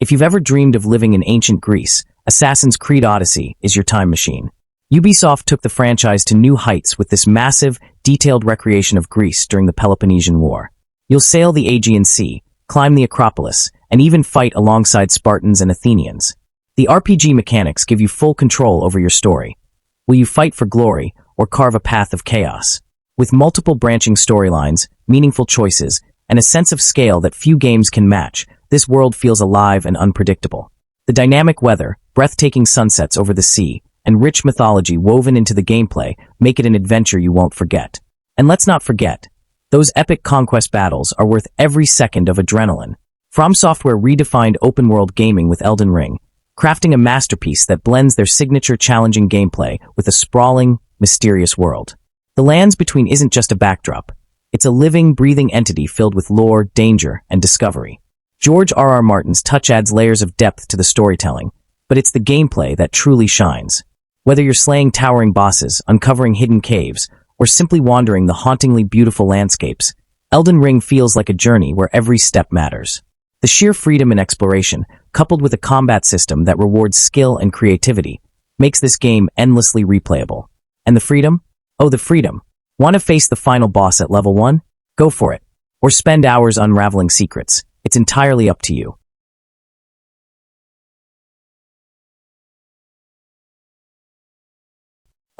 If you've ever dreamed of living in ancient Greece, Assassin's Creed Odyssey is your time machine. Ubisoft took the franchise to new heights with this massive, detailed recreation of Greece during the Peloponnesian War. You'll sail the Aegean Sea, climb the Acropolis, and even fight alongside Spartans and Athenians. The RPG mechanics give you full control over your story. Will you fight for glory or carve a path of chaos? With multiple branching storylines, meaningful choices, and a sense of scale that few games can match, this world feels alive and unpredictable. The dynamic weather, breathtaking sunsets over the sea, and rich mythology woven into the gameplay make it an adventure you won't forget. And let's not forget, those epic conquest battles are worth every second of adrenaline. From Software redefined open-world gaming with Elden Ring, crafting a masterpiece that blends their signature challenging gameplay with a sprawling, mysterious world. The Lands Between isn't just a backdrop. It's a living, breathing entity filled with lore, danger, and discovery. George R.R. Martin's touch adds layers of depth to the storytelling, but it's the gameplay that truly shines. Whether you're slaying towering bosses, uncovering hidden caves, or simply wandering the hauntingly beautiful landscapes, Elden Ring feels like a journey where every step matters. The sheer freedom and exploration, coupled with a combat system that rewards skill and creativity, makes this game endlessly replayable. And the freedom? Oh, the freedom. Want to face the final boss at level 1? Go for it. Or spend hours unraveling secrets. It's entirely up to you.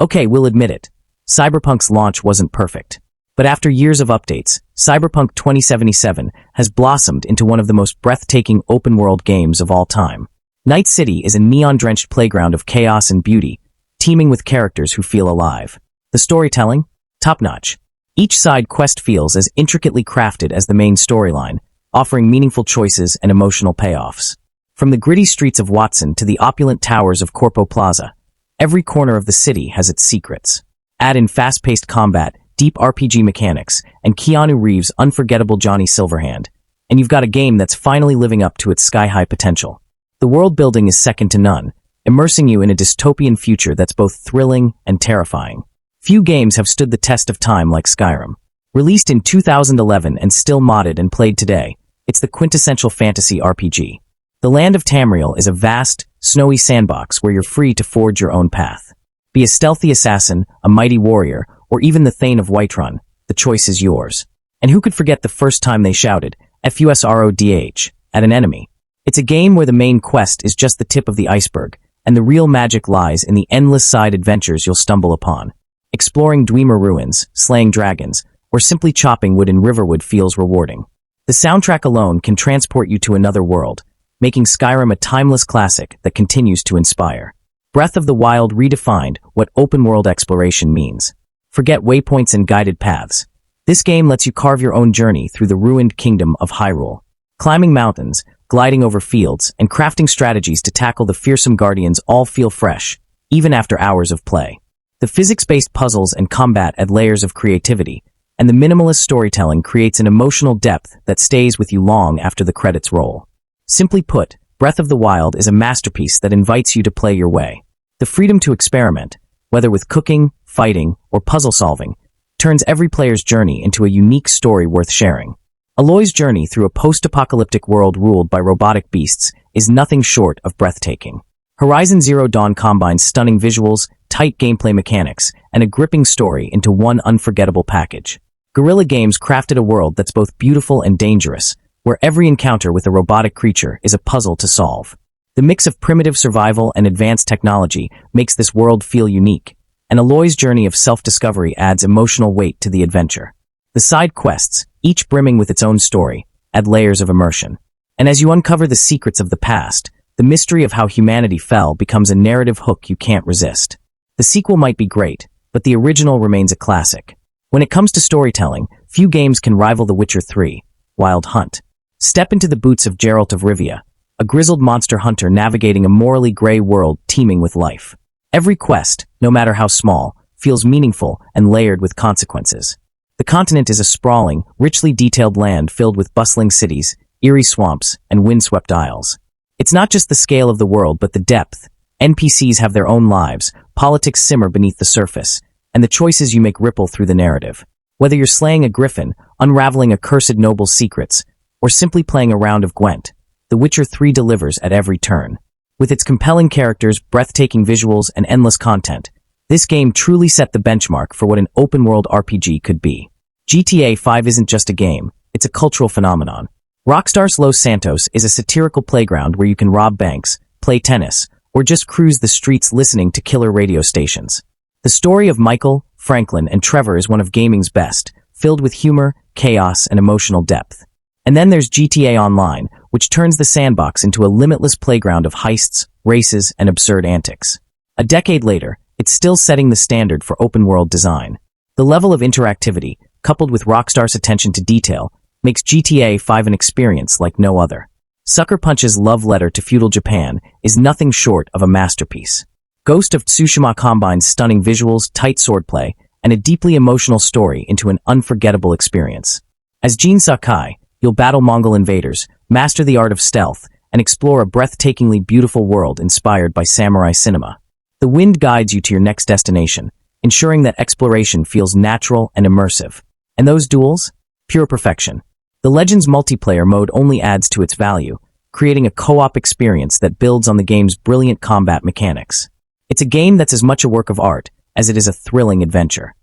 Okay, we'll admit it. Cyberpunk's launch wasn't perfect. But after years of updates, Cyberpunk 2077 has blossomed into one of the most breathtaking open-world games of all time. Night City is a neon-drenched playground of chaos and beauty, teeming with characters who feel alive. The storytelling? Top-notch. Each side quest feels as intricately crafted as the main storyline, offering meaningful choices and emotional payoffs. From the gritty streets of Watson to the opulent towers of Corpo Plaza, every corner of the city has its secrets. Add in fast-paced combat, deep RPG mechanics, and Keanu Reeves' unforgettable Johnny Silverhand, and you've got a game that's finally living up to its sky-high potential. The world building is second to none, immersing you in a dystopian future that's both thrilling and terrifying. Few games have stood the test of time like Skyrim. Released in 2011 and still modded and played today, it's the quintessential fantasy RPG. The Land of Tamriel is a vast, snowy sandbox where you're free to forge your own path. Be a stealthy assassin, a mighty warrior, or even the Thane of Whiterun, the choice is yours. And who could forget the first time they shouted, FUSRODH, at an enemy? It's a game where the main quest is just the tip of the iceberg, and the real magic lies in the endless side adventures you'll stumble upon. Exploring Dwemer ruins, slaying dragons, or simply chopping wood in Riverwood feels rewarding. The soundtrack alone can transport you to another world, making Skyrim a timeless classic that continues to inspire. Breath of the Wild redefined what open-world exploration means. Forget waypoints and guided paths. This game lets you carve your own journey through the ruined kingdom of Hyrule. Climbing mountains, gliding over fields, and crafting strategies to tackle the fearsome guardians all feel fresh, even after hours of play. The physics-based puzzles and combat add layers of creativity, and the minimalist storytelling creates an emotional depth that stays with you long after the credits roll. Simply put, Breath of the Wild is a masterpiece that invites you to play your way. The freedom to experiment, whether with cooking, fighting, or puzzle solving, turns every player's journey into a unique story worth sharing. Aloy's journey through a post-apocalyptic world ruled by robotic beasts is nothing short of breathtaking. Horizon Zero Dawn combines stunning visuals, tight gameplay mechanics, and a gripping story into one unforgettable package. Guerrilla Games crafted a world that's both beautiful and dangerous, where every encounter with a robotic creature is a puzzle to solve. The mix of primitive survival and advanced technology makes this world feel unique, and Aloy's journey of self-discovery adds emotional weight to the adventure. The side quests, each brimming with its own story, add layers of immersion. And as you uncover the secrets of the past, the mystery of how humanity fell becomes a narrative hook you can't resist. The sequel might be great, but the original remains a classic. When it comes to storytelling, few games can rival The Witcher 3, Wild Hunt. Step into the boots of Geralt of Rivia, a grizzled monster hunter navigating a morally gray world teeming with life. Every quest, no matter how small, feels meaningful and layered with consequences. The continent is a sprawling, richly detailed land filled with bustling cities, eerie swamps, and windswept isles. It's not just the scale of the world, but the depth. NPCs have their own lives, politics simmer beneath the surface, and the choices you make ripple through the narrative. Whether you're slaying a griffin, unraveling a cursed noble's secrets, or simply playing a round of Gwent, The Witcher 3 delivers at every turn. With its compelling characters, breathtaking visuals, and endless content, this game truly set the benchmark for what an open-world RPG could be. GTA 5 isn't just a game, it's a cultural phenomenon. Rockstar's Los Santos is a satirical playground where you can rob banks, play tennis, or just cruise the streets listening to killer radio stations. The story of Michael, Franklin, and Trevor is one of gaming's best, filled with humor, chaos, and emotional depth. And then there's GTA Online, which turns the sandbox into a limitless playground of heists, races, and absurd antics. A decade later, it's still setting the standard for open-world design. The level of interactivity, coupled with Rockstar's attention to detail, makes GTA 5 an experience like no other. Sucker Punch's love letter to feudal Japan is nothing short of a masterpiece. Ghost of Tsushima combines stunning visuals, tight swordplay, and a deeply emotional story into an unforgettable experience. As Jin Sakai, you'll battle Mongol invaders, master the art of stealth, and explore a breathtakingly beautiful world inspired by samurai cinema. The wind guides you to your next destination, ensuring that exploration feels natural and immersive. And those duels? Pure perfection. The Legends multiplayer mode only adds to its value, creating a co-op experience that builds on the game's brilliant combat mechanics. It's a game that's as much a work of art as it is a thrilling adventure.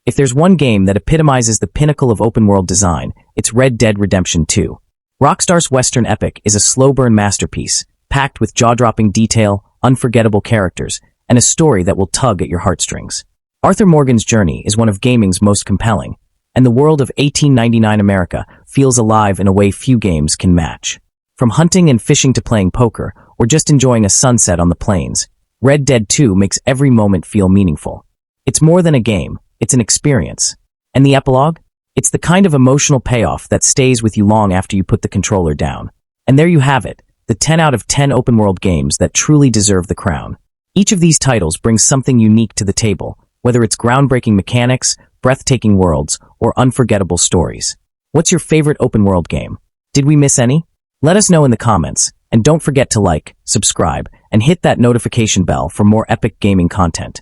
If there's one game that epitomizes the pinnacle of open-world design, it's Red Dead Redemption 2. Rockstar's Western epic is a slow-burn masterpiece, packed with jaw-dropping detail, unforgettable characters, and a story that will tug at your heartstrings. Arthur Morgan's journey is one of gaming's most compelling, and the world of 1899 America feels alive in a way few games can match. From hunting and fishing to playing poker, or just enjoying a sunset on the plains, Red Dead 2 makes every moment feel meaningful. It's more than a game, it's an experience. And the epilogue? It's the kind of emotional payoff that stays with you long after you put the controller down. And there you have it, the 10 out of 10 open-world games that truly deserve the crown. Each of these titles brings something unique to the table, whether it's groundbreaking mechanics, breathtaking worlds, or unforgettable stories. What's your favorite open-world game? Did we miss any? Let us know in the comments, and don't forget to like, subscribe, and hit that notification bell for more epic gaming content.